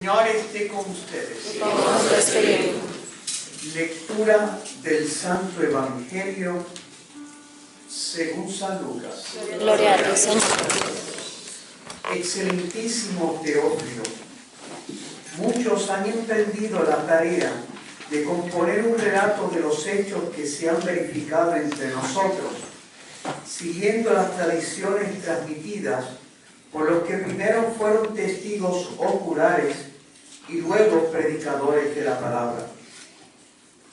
Señor esté con ustedes. Y con vuestro espíritu. Lectura del Santo Evangelio según San Lucas. Gloria a ti, Señor. Excelentísimo Teófilo, muchos han emprendido la tarea de componer un relato de los hechos que se han verificado entre nosotros, siguiendo las tradiciones transmitidas por los que primero fueron testigos oculares y luego predicadores de la palabra.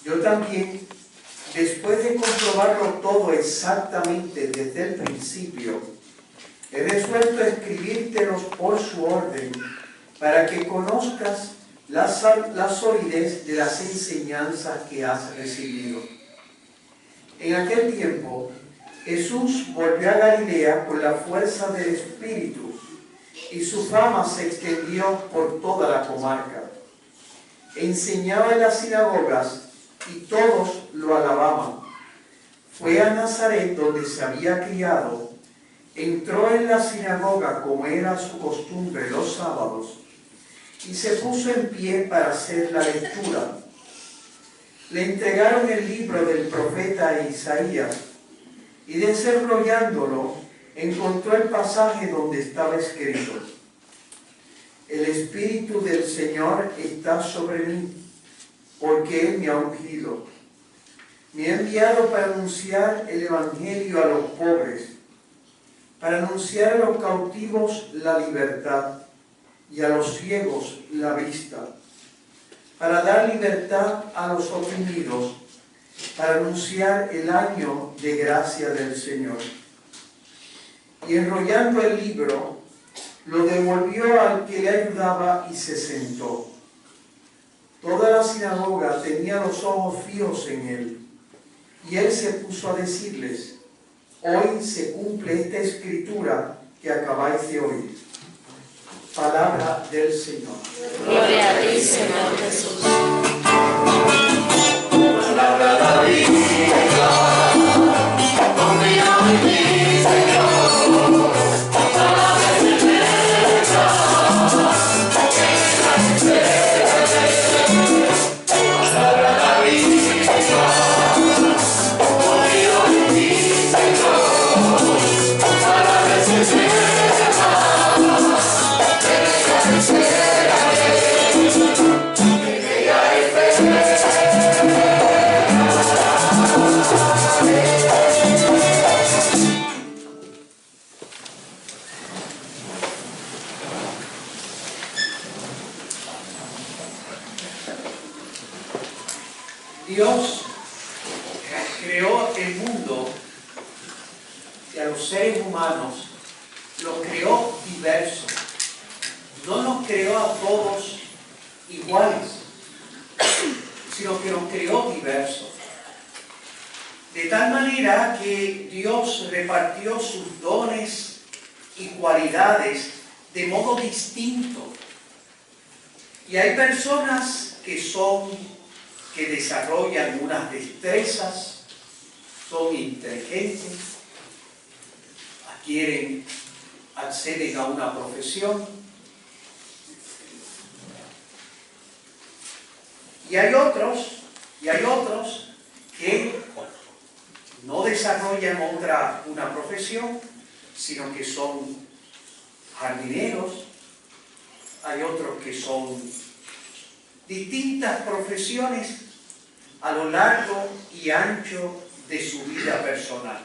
Yo también, después de comprobarlo todo exactamente desde el principio, he resuelto escribírtelos por su orden para que conozcas la solidez de las enseñanzas que has recibido. En aquel tiempo, Jesús volvió a Galilea con la fuerza del Espíritu, y su fama se extendió por toda la comarca. Enseñaba en las sinagogas y todos lo alababan. Fue a Nazaret, donde se había criado, entró en la sinagoga como era su costumbre los sábados, y se puso en pie para hacer la lectura. Le entregaron el libro del profeta Isaías, y desenrollándolo, encontró el pasaje donde estaba escrito: El Espíritu del Señor está sobre mí, porque Él me ha ungido. Me ha enviado para anunciar el Evangelio a los pobres, para anunciar a los cautivos la libertad y a los ciegos la vista, para dar libertad a los oprimidos, para anunciar el año de gracia del Señor. Y enrollando el libro, lo devolvió al que le ayudaba y se sentó. Toda la sinagoga tenía los ojos fijos en él, y él se puso a decirles: Hoy se cumple esta escritura que acabáis de oír. Palabra del Señor. Gloria a ti, Señor Jesús. Palabra David, confío en ti, Señor. Palabra eterna, palabra David, confío en ti, Señor. Palabra Dios creó el mundo y a los seres humanos los creó diversos. No nos creó a todos iguales, sino que nos creó diversos. De tal manera que Dios repartió sus dones y cualidades de modo distinto. Y hay personas que desarrollan unas destrezas, son inteligentes, acceden a una profesión. Y hay otros que no desarrollan una profesión, sino que son jardineros. Hay otros que son distintas profesiones a lo largo y ancho de su vida personal.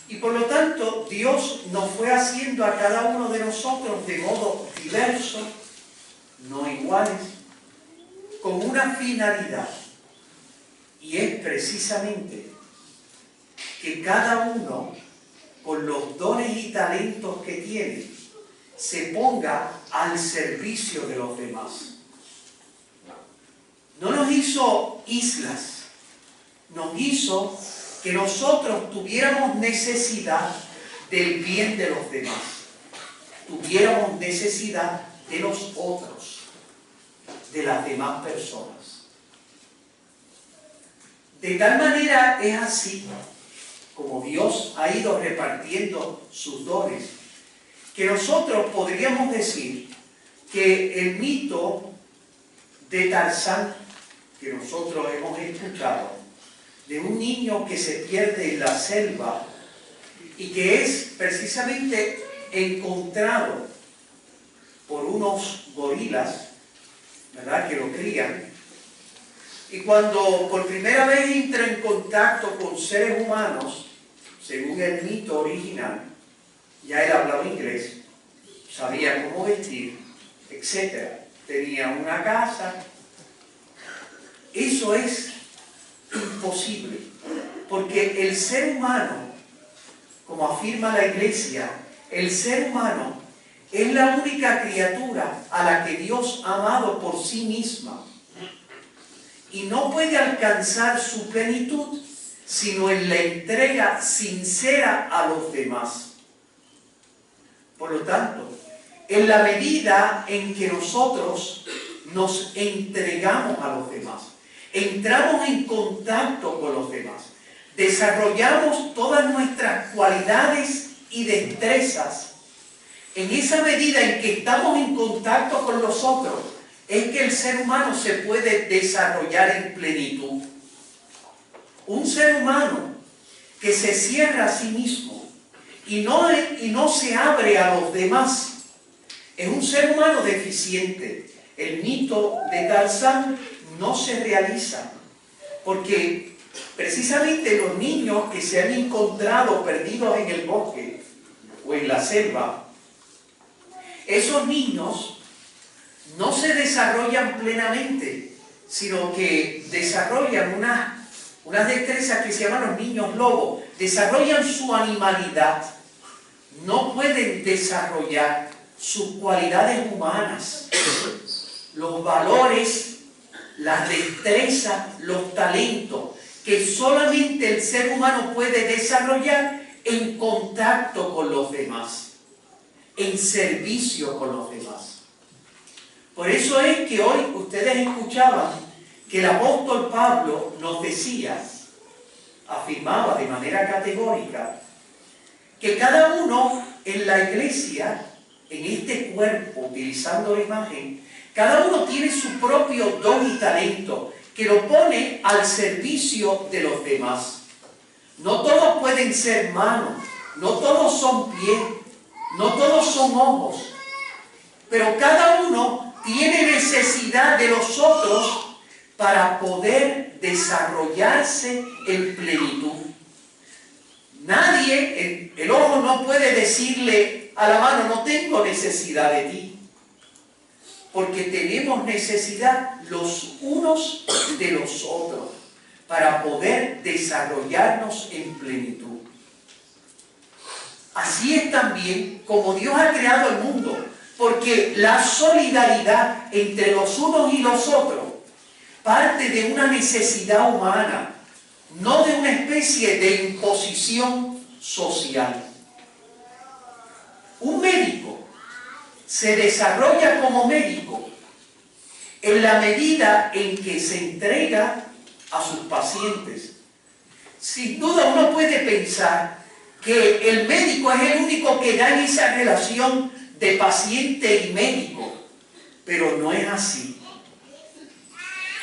Y por lo tanto, Dios nos fue haciendo a cada uno de nosotros de modo diverso, no iguales, con una finalidad. Y es precisamente que cada uno, con los dones y talentos que tiene, se ponga al servicio de los demás. No nos hizo islas, nos hizo que nosotros tuviéramos necesidad del bien de los demás, tuviéramos necesidad de los otros, de las demás personas. De tal manera es así como Dios ha ido repartiendo sus dones, que nosotros podríamos decir que el mito de Tarzán, que nosotros hemos escuchado, de un niño que se pierde en la selva y que es precisamente encontrado por unos gorilas, ¿verdad?, que lo crían, y cuando por primera vez entra en contacto con seres humanos, según el mito original, ya él hablaba inglés, sabía cómo vestir, etc. Tenía una casa. Eso es imposible, porque el ser humano, como afirma la Iglesia, el ser humano es la única criatura a la que Dios ha amado por sí misma y no puede alcanzar su plenitud sino en la entrega sincera a los demás. Por lo tanto, en la medida en que nosotros nos entregamos a los demás, entramos en contacto con los demás, desarrollamos todas nuestras cualidades y destrezas, en esa medida en que estamos en contacto con los otros, es que el ser humano se puede desarrollar en plenitud. Un ser humano que se cierra a sí mismo y no se abre a los demás es un ser humano deficiente. El mito de Tarzán no se realiza porque precisamente los niños que se han encontrado perdidos en el bosque o en la selva, esos niños no se desarrollan plenamente, sino que desarrollan unas destrezas que se llaman los niños lobos, desarrollan su animalidad, no pueden desarrollar sus cualidades humanas, los valores, las destrezas, los talentos, que solamente el ser humano puede desarrollar en contacto con los demás, en servicio con los demás. Por eso es que hoy ustedes escuchaban que el apóstol Pablo nos decía, afirmaba de manera categórica, que cada uno en la iglesia, en este cuerpo, utilizando la imagen, cada uno tiene su propio don y talento, que lo pone al servicio de los demás. No todos pueden ser manos, no todos son pies, no todos son ojos, pero cada uno tiene necesidad de los otros para poder desarrollarse en plenitud. Nadie, el ojo no puede decirle a la mano, no tengo necesidad de ti, porque tenemos necesidad los unos de los otros para poder desarrollarnos en plenitud. Así es también como Dios ha creado el mundo, porque la solidaridad entre los unos y los otros parte de una necesidad humana, no de una especie de imposición social. Un médico se desarrolla como médico en la medida en que se entrega a sus pacientes. Sin duda uno puede pensar que el médico es el único que da en esa relación de paciente y médico, pero no es así.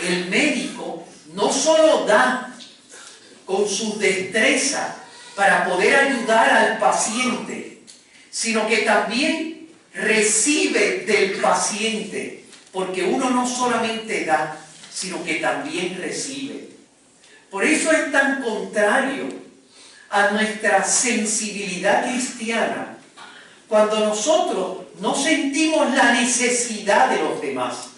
El médico no solo da con su destreza para poder ayudar al paciente, sino que también recibe del paciente, porque uno no solamente da, sino que también recibe. Por eso es tan contrario a nuestra sensibilidad cristiana cuando nosotros no sentimos la necesidad de los demás,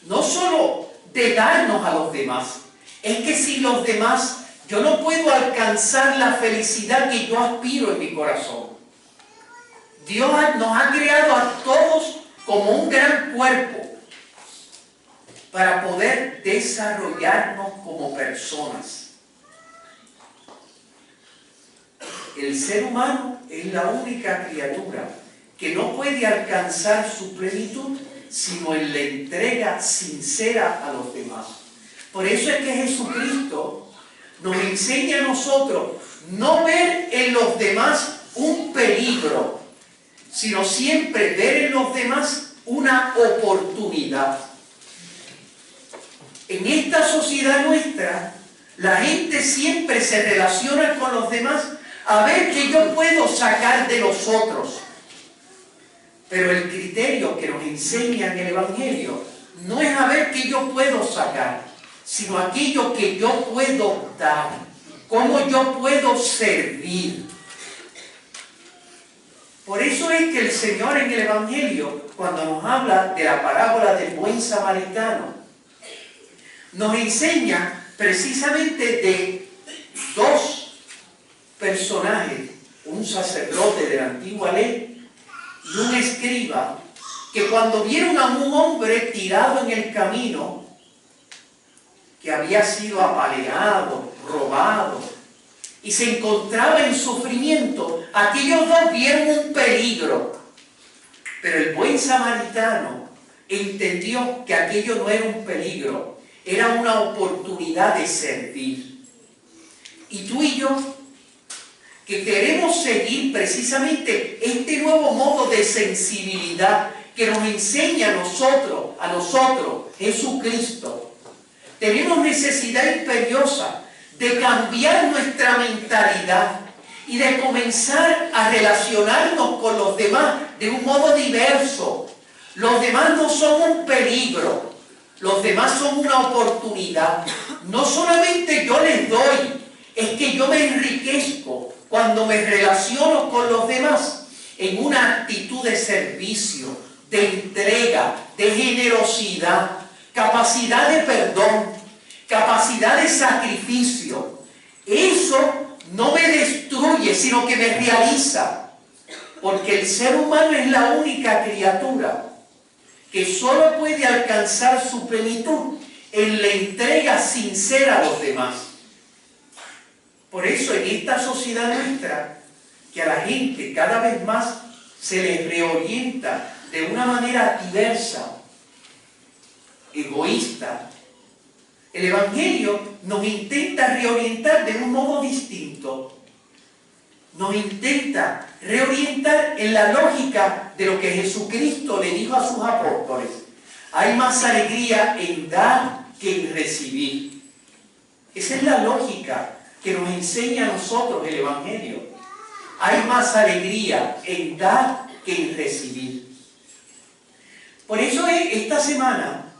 no solo de darnos a los demás, es que sin los demás yo no puedo alcanzar la felicidad que yo aspiro en mi corazón. Dios nos ha creado a todos como un gran cuerpo para poder desarrollarnos como personas. El ser humano es la única criatura que no puede alcanzar su plenitud sino en la entrega sincera a los demás. Por eso es que Jesucristo nos enseña a nosotros no ver en los demás un peligro, sino siempre ver en los demás una oportunidad. En esta sociedad nuestra, la gente siempre se relaciona con los demás a ver qué yo puedo sacar de los otros. Pero el criterio que nos enseña en el Evangelio no es a ver qué yo puedo sacar, sino aquello que yo puedo dar, cómo yo puedo servir. Por eso es que el Señor en el Evangelio, cuando nos habla de la parábola del buen samaritano, nos enseña precisamente de dos personajes, un sacerdote de la antigua ley y un escriba, que cuando vieron a un hombre tirado en el camino, que había sido apaleado, robado, y se encontraba en sufrimiento, aquellos dos vieron un peligro. Pero el buen samaritano entendió que aquello no era un peligro, era una oportunidad de servir. Y tú y yo, que queremos seguir precisamente este nuevo modo de sensibilidad que nos enseña a nosotros, Jesucristo, tenemos necesidad imperiosa de cambiar nuestra mentalidad y de comenzar a relacionarnos con los demás de un modo diverso. Los demás no son un peligro, los demás son una oportunidad. No solamente yo les doy, es que yo me enriquezco cuando me relaciono con los demás en una actitud de servicio, de entrega, de generosidad, capacidad de perdón, capacidad de sacrificio. Eso no me destruye, sino que me realiza. Porque el ser humano es la única criatura que solo puede alcanzar su plenitud en la entrega sincera a los demás. Por eso en esta sociedad nuestra, que a la gente cada vez más se les reorienta de una manera diversa, egoísta, el Evangelio nos intenta reorientar de un modo distinto. Nos intenta reorientar en la lógica de lo que Jesucristo le dijo a sus apóstoles. Hay más alegría en dar que en recibir. Esa es la lógica que nos enseña a nosotros el Evangelio. Hay más alegría en dar que en recibir. Por eso esta semana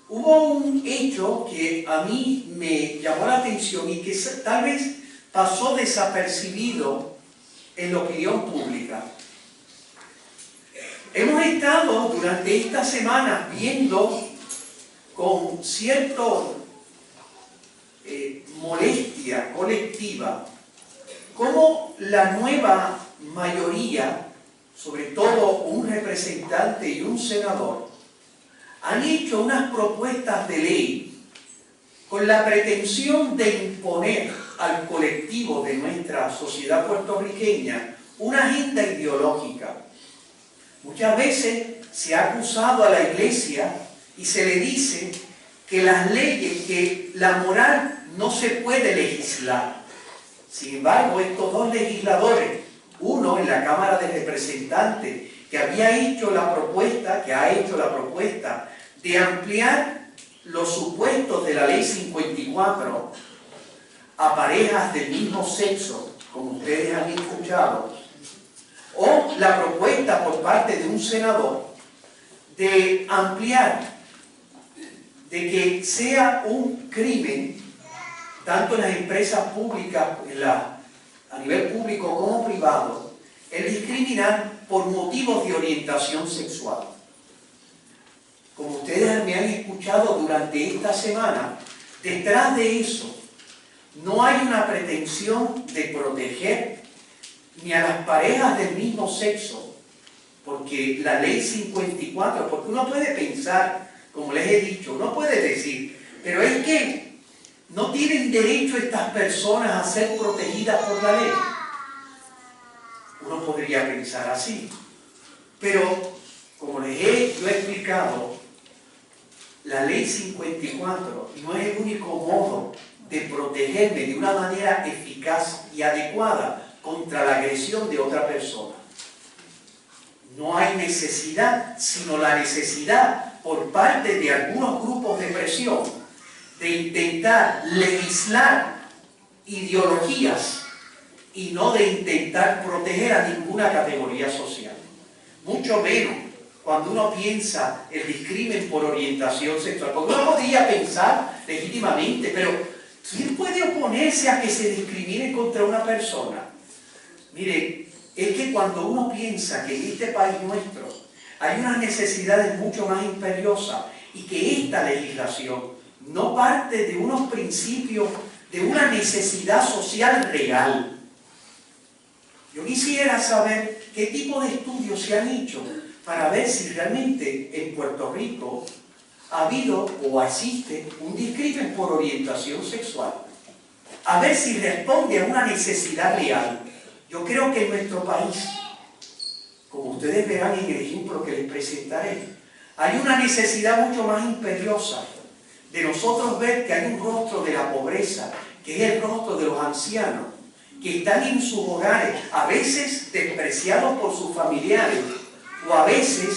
hubo un hecho que a mí me llamó la atención y que tal vez pasó desapercibido en la opinión pública. Hemos estado durante esta semana viendo con cierta molestia colectiva cómo la nueva mayoría, sobre todo un representante y un senador, han hecho unas propuestas de ley con la pretensión de imponer al colectivo de nuestra sociedad puertorriqueña una agenda ideológica. Muchas veces se ha acusado a la Iglesia y se le dice que las leyes, que la moral no se puede legislar. Sin embargo, estos dos legisladores, uno en la Cámara de Representantes, que ha hecho la propuesta de ampliar los supuestos de la Ley 54 a parejas del mismo sexo, como ustedes han escuchado, o la propuesta por parte de un senador de ampliar, de que sea un crimen, tanto en las empresas públicas, a nivel público como privado, el discriminar por motivos de orientación sexual. Como ustedes me han escuchado durante esta semana, detrás de eso no hay una pretensión de proteger ni a las parejas del mismo sexo, porque la ley 54, porque uno puede pensar, como les he dicho, uno puede decir, pero es que no tienen derecho estas personas a ser protegidas por la ley. Uno podría pensar así, pero como yo he explicado, la ley 54 no es el único modo de protegerme de una manera eficaz y adecuada contra la agresión de otra persona. No hay necesidad, sino la necesidad por parte de algunos grupos de presión de intentar legislar ideologías y no de intentar proteger a ninguna categoría social. Mucho menos cuando uno piensa el discrimen por orientación sexual. Porque uno podría pensar legítimamente, pero ¿quién puede oponerse a que se discrimine contra una persona? Mire, es que cuando uno piensa que en este país nuestro hay unas necesidades mucho más imperiosas y que esta legislación no parte de unos principios, de una necesidad social real. Yo quisiera saber qué tipo de estudios se han hecho para ver si realmente en Puerto Rico ha habido o existe un discrimen por orientación sexual. A ver si responde a una necesidad real. Yo creo que en nuestro país, como ustedes verán en el ejemplo que les presentaré, hay una necesidad mucho más imperiosa de nosotros ver que hay un rostro de la pobreza, que es el rostro de los ancianos, que están en sus hogares, a veces despreciados por sus familiares, o a veces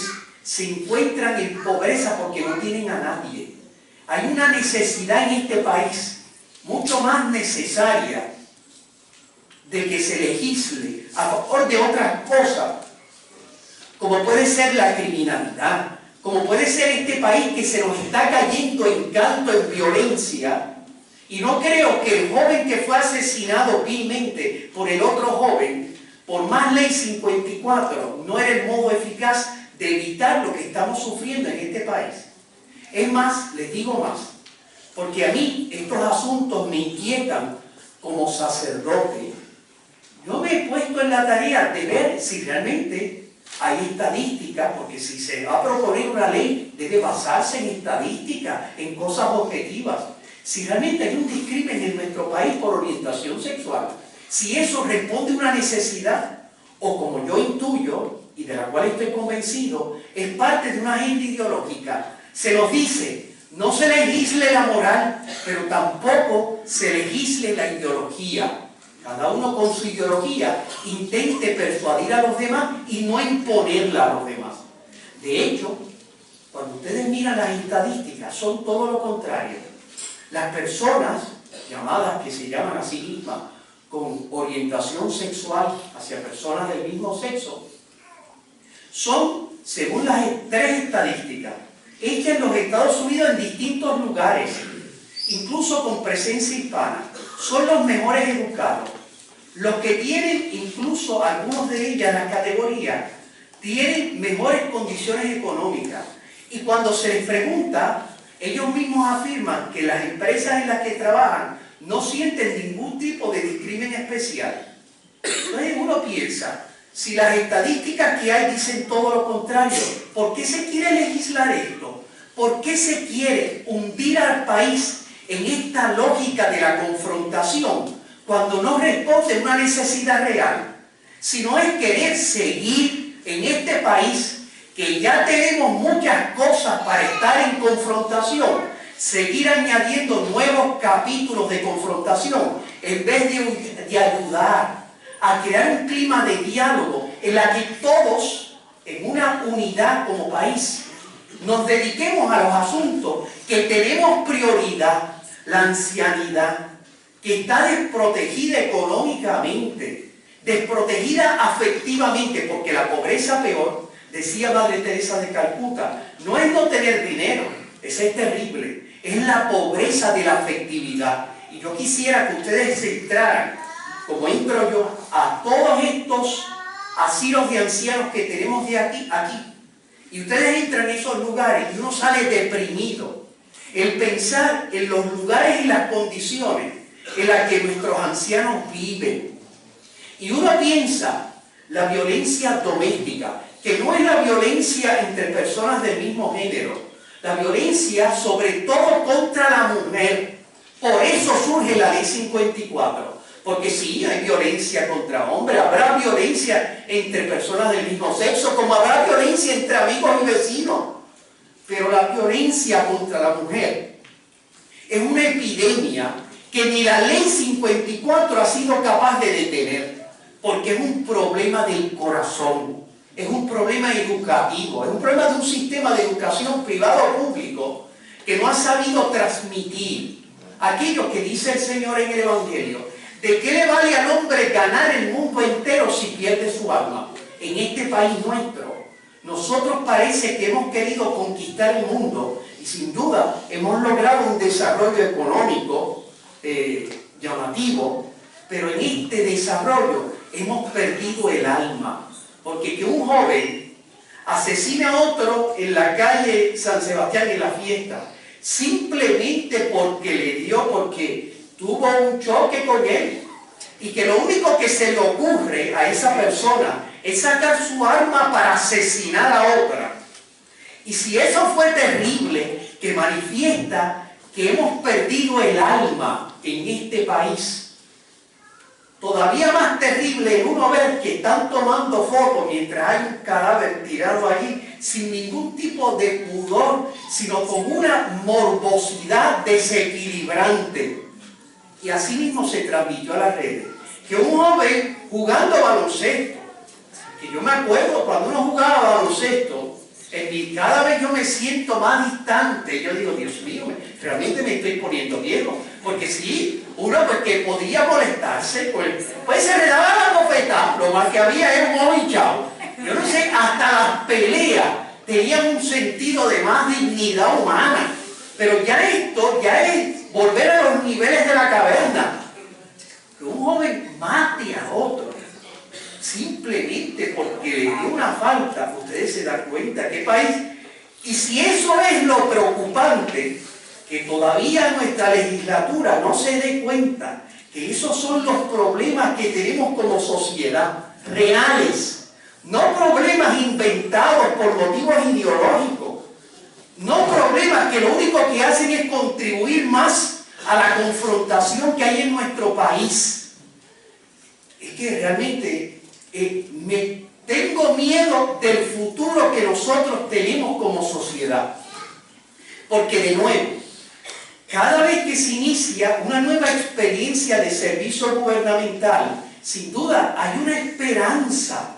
se encuentran en pobreza porque no tienen a nadie. Hay una necesidad en este país, mucho más necesaria, de que se legisle a favor de otras cosas, como puede ser la criminalidad, como puede ser este país que se nos está cayendo en canto, en violencia. Y no creo que el joven que fue asesinado vilmente por el otro joven, por más ley 54, no era el modo eficaz de evitar lo que estamos sufriendo en este país. Es más, les digo más, porque a mí estos asuntos me inquietan como sacerdote. Yo me he puesto en la tarea de ver si realmente hay estadísticas, porque si se va a proponer una ley, debe basarse en estadísticas, en cosas objetivas. Si realmente hay un discrimen en nuestro país por orientación sexual, si eso responde a una necesidad, o como yo intuyo, y de la cual estoy convencido, es parte de una agenda ideológica. Se nos dice, no se legisle la moral, pero tampoco se legisle la ideología. Cada uno con su ideología intente persuadir a los demás y no imponerla a los demás. De hecho, cuando ustedes miran las estadísticas, son todo lo contrario. Las personas llamadas, que se llaman a sí mismas, con orientación sexual hacia personas del mismo sexo, son, según las tres estadísticas, hechas en los Estados Unidos en distintos lugares, incluso con presencia hispana, son los mejores educados. Los que tienen, incluso algunos de ellas, las categorías, tienen mejores condiciones económicas. Y cuando se les pregunta, ellos mismos afirman que las empresas en las que trabajan no sienten ningún tipo de discrimen especial. Entonces uno piensa, si las estadísticas que hay dicen todo lo contrario, ¿por qué se quiere legislar esto? ¿Por qué se quiere hundir al país en esta lógica de la confrontación cuando no responde a una necesidad real? Si no es querer seguir en este país, que ya tenemos muchas cosas para estar en confrontación, seguir añadiendo nuevos capítulos de confrontación, en vez de ayudar a crear un clima de diálogo en la que todos, en una unidad como país, nos dediquemos a los asuntos que tenemos prioridad. La ancianidad, que está desprotegida económicamente, desprotegida afectivamente, porque la pobreza peor, decía Madre Teresa de Calcuta, no es no tener dinero, esa es terrible, es la pobreza de la afectividad. Y yo quisiera que ustedes se entraran, como entro yo, a todos estos asilos de ancianos que tenemos de aquí. Y ustedes entran en esos lugares y uno sale deprimido. El pensar en los lugares y las condiciones en las que nuestros ancianos viven. Y uno piensa la violencia doméstica, que no es la violencia entre personas del mismo género, la violencia sobre todo contra la mujer. Por eso surge la ley 54. Porque sí, hay violencia contra hombres, habrá violencia entre personas del mismo sexo, como habrá violencia entre amigos y vecinos. Pero la violencia contra la mujer es una epidemia que ni la ley 54 ha sido capaz de detener, porque es un problema del corazón. es un problema educativo, es un problema de un sistema de educación privado o público que no ha sabido transmitir aquello que dice el Señor en el Evangelio. ¿De qué le vale al hombre ganar el mundo entero si pierde su alma? En este país nuestro, nosotros parece que hemos querido conquistar el mundo y sin duda hemos logrado un desarrollo económico llamativo, pero en este desarrollo hemos perdido el alma. Porque que un joven asesine a otro en la calle San Sebastián en la fiesta, simplemente porque tuvo un choque con él, y que lo único que se le ocurre a esa persona es sacar su arma para asesinar a otra. Y si eso fue terrible, que manifiesta que hemos perdido el alma en este país, todavía más terrible es uno ver que están tomando fotos mientras hay un cadáver tirado allí sin ningún tipo de pudor, sino con una morbosidad desequilibrante. Y así mismo se transmitió a las redes que un joven jugando baloncesto, que yo me acuerdo cuando uno jugaba baloncesto, cada vez yo me siento más distante. Yo digo, Dios mío, realmente me estoy poniendo viejo. Porque sí, uno porque podía molestarse, pues se le daba la bofetada, lo más que había era un ojo hinchado. Yo no sé, hasta las peleas tenían un sentido de más dignidad humana. Pero ya esto, ya es volver a los niveles de la caverna. Que un joven mate a otro simplemente porque le dio una falta, ustedes se dan cuenta qué país. Y si eso es lo preocupante, que todavía nuestra legislatura no se dé cuenta que esos son los problemas que tenemos como sociedad, reales, no problemas inventados por motivos ideológicos, no problemas que lo único que hacen es contribuir más a la confrontación que hay en nuestro país. Es que realmente me tengo miedo del futuro que nosotros tenemos como sociedad. Porque de nuevo, cada vez que se inicia una nueva experiencia de servicio gubernamental, sin duda hay una esperanza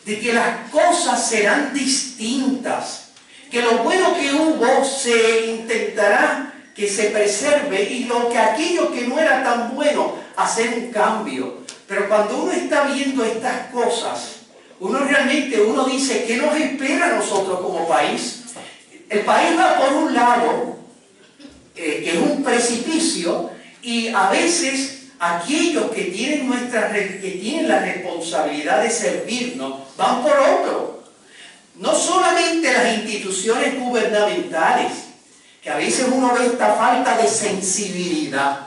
de que las cosas serán distintas, que lo bueno que hubo se intentará que se preserve y aquello que no era tan bueno, hacer un cambio. Pero cuando uno está viendo estas cosas, uno dice, ¿qué nos espera a nosotros como país? El país va por un lado, que es un precipicio, y a veces aquellos que tienen la responsabilidad de servirnos, van por otro. No solamente las instituciones gubernamentales, que a veces uno ve esta falta de sensibilidad.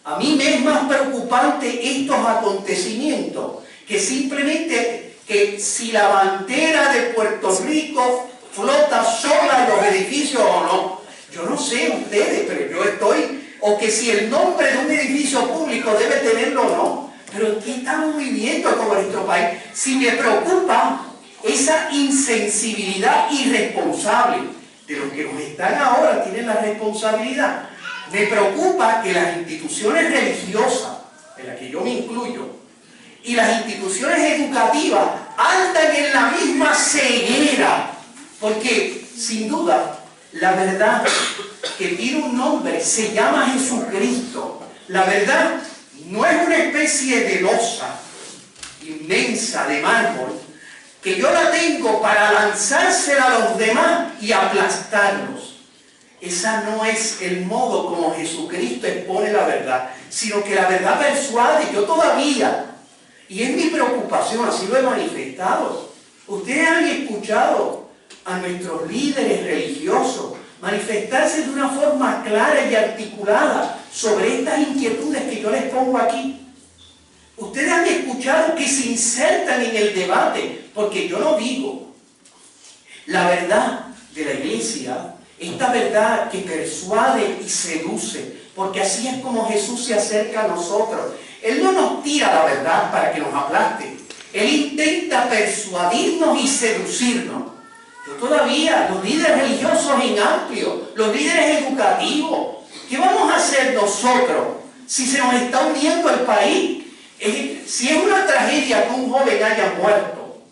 A mí me es más preocupante estos acontecimientos, que simplemente que si la bandera de Puerto Rico flota sola en los edificios o no. Yo no sé ustedes, pero yo estoy, o que si el nombre de un edificio público debe tenerlo o no. Pero ¿en qué estamos viviendo como nuestro país? Si me preocupa esa insensibilidad irresponsable de los que nos están ahora, tienen la responsabilidad. Me preocupa que las instituciones religiosas, en las que yo me incluyo, y las instituciones educativas andan en la misma ceguera, porque sin duda la verdad que tiene un nombre se llama Jesucristo. La verdad no es una especie de losa inmensa de mármol que yo la tengo para lanzársela a los demás y aplastarlos. Esa no es el modo como Jesucristo expone la verdad, sino que la verdad persuade. Yo todavía, y es mi preocupación, así lo he manifestado, ustedes han escuchado a nuestros líderes religiosos manifestarse de una forma clara y articulada sobre estas inquietudes que yo les pongo aquí. Ustedes han escuchado que se insertan en el debate, porque yo no digo la verdad de la iglesia, esta verdad que persuade y seduce, porque así es como Jesús se acerca a nosotros. Él no nos tira la verdad para que nos aplaste. Él intenta persuadirnos y seducirnos. Yo todavía, los líderes religiosos en amplio, los líderes educativos, ¿qué vamos a hacer nosotros si se nos está uniendo el país? Si es una tragedia que un joven haya muerto,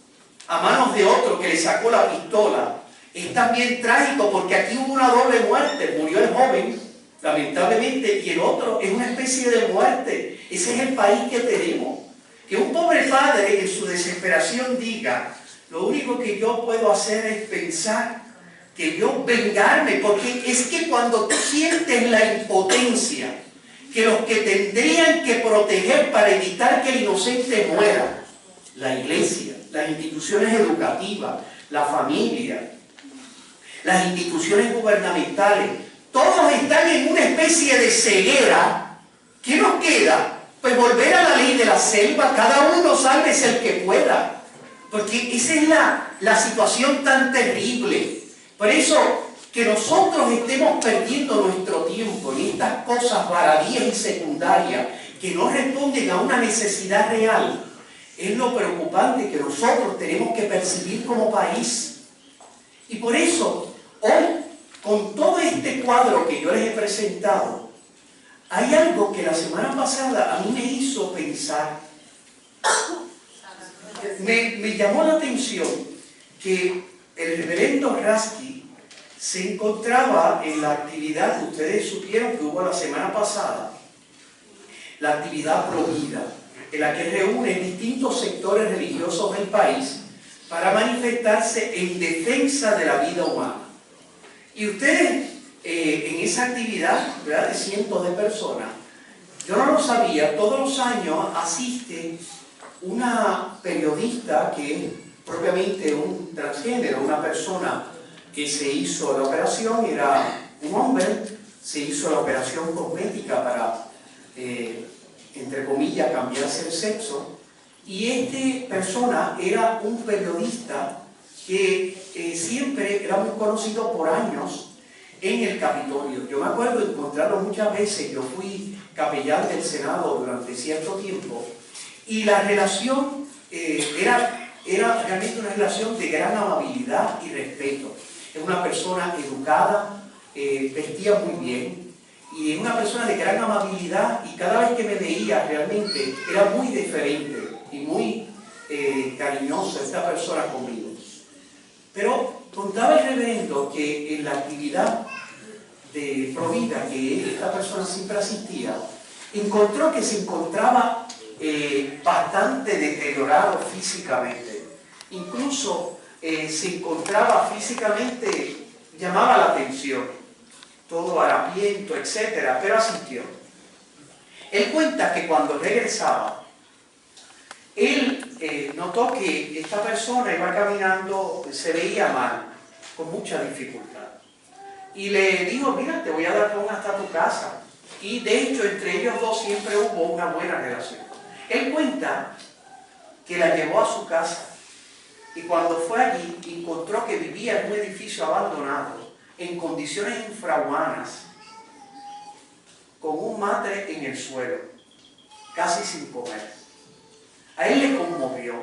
a manos de otro que le sacó la pistola, es también trágico porque aquí hubo una doble muerte. Murió el joven, lamentablemente, y el otro es una especie de muerte. Ese es el país que tenemos. Que un pobre padre en su desesperación diga, lo único que yo puedo hacer es pensar que yo vengarme, porque es que cuando tú sientes la impotencia, que los que tendrían que proteger para evitar que el inocente muera, la iglesia, las instituciones educativas, la familia, las instituciones gubernamentales, todos están en una especie de ceguera. ¿Qué nos queda? Pues volver a la ley de la selva, cada uno sálvese el que pueda, porque esa es la situación tan terrible. Por eso, que nosotros estemos perdiendo nuestro tiempo en estas cosas baladíes y secundarias que no responden a una necesidad real, es lo preocupante que nosotros tenemos que percibir como país. Y por eso, hoy, con todo este cuadro que yo les he presentado, hay algo que la semana pasada a mí me hizo pensar. Me llamó la atención que el reverendo Rasky se encontraba en la actividad que ustedes supieron que hubo la semana pasada, la actividad Provida, en la que reúne distintos sectores religiosos del país para manifestarse en defensa de la vida humana. Y ustedes, en esa actividad, ¿verdad?, de cientos de personas, yo no lo sabía, todos los años asiste una periodista que es propiamente un transgénero, una persona que se hizo la operación, era un hombre, se hizo la operación cosmética para, entre comillas, cambiarse el sexo, y esta persona era un periodista que siempre era muy conocido por años en el Capitolio. Yo me acuerdo de encontrarlo muchas veces. Yo fui capellán del Senado durante cierto tiempo, y la relación era realmente una relación de gran amabilidad y respeto. Es una persona educada, vestía muy bien, y es una persona de gran amabilidad, y cada vez que me veía realmente era muy diferente y muy cariñosa esta persona conmigo. Pero contaba el reverendo que en la actividad de Provida que esta persona siempre asistía, encontró que se encontraba bastante deteriorado físicamente. Incluso se encontraba físicamente, llamaba la atención, todo harapiento, etc., pero asistió. Él cuenta que cuando regresaba, él notó que esta persona iba caminando, se veía mal, con mucha dificultad. Y le dijo, mira, te voy a dar con hasta tu casa. Y de hecho, entre ellos dos siempre hubo una buena relación. Él cuenta que la llevó a su casa, y cuando fue allí encontró que vivía en un edificio abandonado, en condiciones infrahumanas, con un matre en el suelo, casi sin comer. A él le conmovió,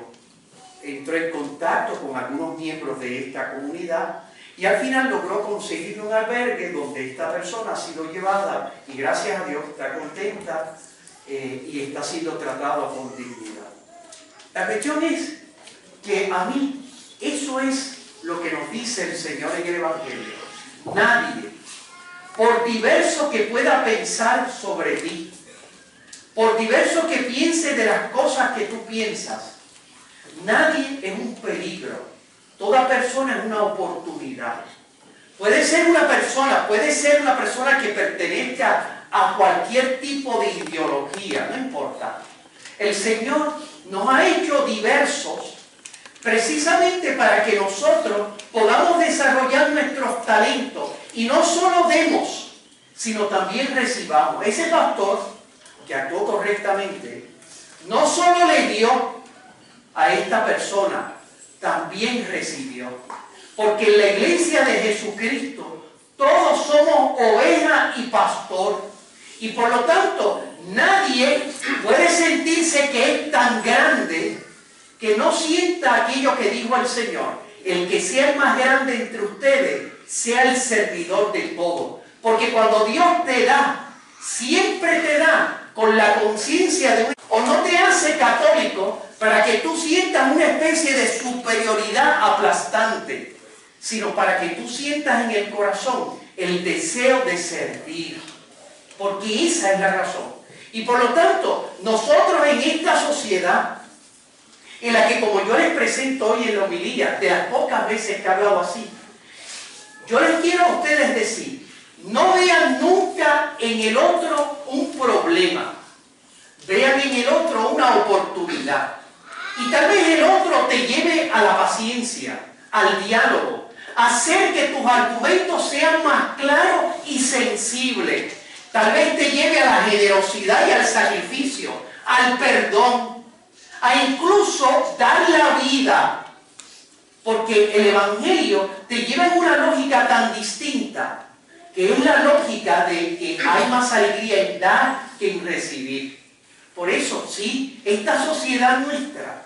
entró en contacto con algunos miembros de esta comunidad y al final logró conseguir un albergue donde esta persona ha sido llevada y gracias a Dios está contenta y está siendo tratado con dignidad. La cuestión es que a mí eso es lo que nos dice el Señor en el Evangelio. Nadie, por diverso que pueda pensar sobre ti, por diverso que piense de las cosas que tú piensas, nadie es un peligro. Toda persona es una oportunidad. Puede ser una persona que pertenezca a cualquier tipo de ideología, no importa. El Señor nos ha hecho diversos precisamente para que nosotros podamos desarrollar nuestros talentos y no solo demos, sino también recibamos. Ese pastor que actuó correctamente no solo le dio a esta persona, también recibió. Porque en la iglesia de Jesucristo todos somos oveja y pastor. Y por lo tanto, nadie puede sentirse que es tan grande que no sienta aquello que dijo el Señor. El que sea el más grande entre ustedes, sea el servidor de todos. Porque cuando Dios te da, siempre te da con la conciencia de un... O no te hace católico para que tú sientas una especie de superioridad aplastante, sino para que tú sientas en el corazón el deseo de servir, porque esa es la razón. Y por lo tanto, nosotros en esta sociedad, en la que como yo les presento hoy en la homilía, de las pocas veces que he hablado así, yo les quiero a ustedes decir, no vean nunca en el otro un problema, vean en el otro una oportunidad. Y tal vez el otro te lleve a la paciencia, al diálogo, a hacer que tus argumentos sean más claros y sensibles. Tal vez te lleve a la generosidad y al sacrificio, al perdón, a incluso dar la vida. Porque el Evangelio te lleva en una lógica tan distinta, que es la lógica de que hay más alegría en dar que en recibir. Por eso, sí, esta sociedad nuestra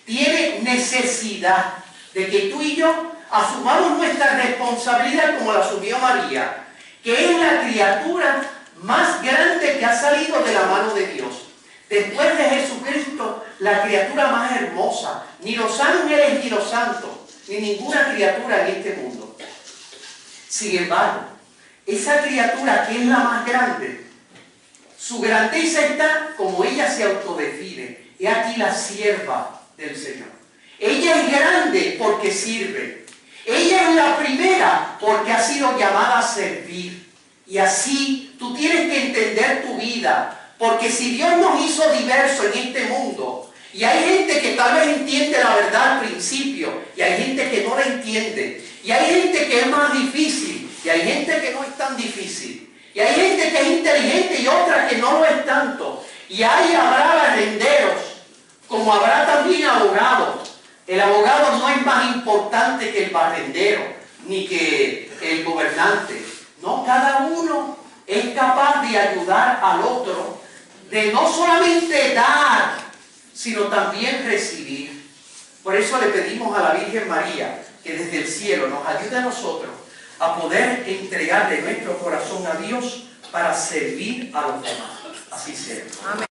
tiene necesidad de que tú y yo asumamos nuestra responsabilidad como la asumió María, que es la criatura más grande que ha salido de la mano de Dios. Después de Jesucristo, la criatura más hermosa, ni los ángeles ni los santos, ni ninguna criatura en este mundo. Sin embargo, esa criatura que es la más grande, su grandeza está como ella se autodefine. He aquí la sierva del Señor. Ella es grande porque sirve. Ella es la primera porque ha sido llamada a servir. Y así tú tienes que entender tu vida. Porque si Dios nos hizo diversos en este mundo, y hay gente que tal vez entiende la verdad al principio, y hay gente que no la entiende, y hay gente que es más difícil, y hay gente que no es tan difícil. Y hay gente que es inteligente y otra que no lo es tanto. Y habrá barrenderos, como habrá también abogados. El abogado no es más importante que el barrendero, ni que el gobernante. No, cada uno es capaz de ayudar al otro, de no solamente dar, sino también recibir. Por eso le pedimos a la Virgen María que desde el cielo nos ayude a nosotros a poder entregarle nuestro corazón a Dios para servir a los demás. Así sea. Amén.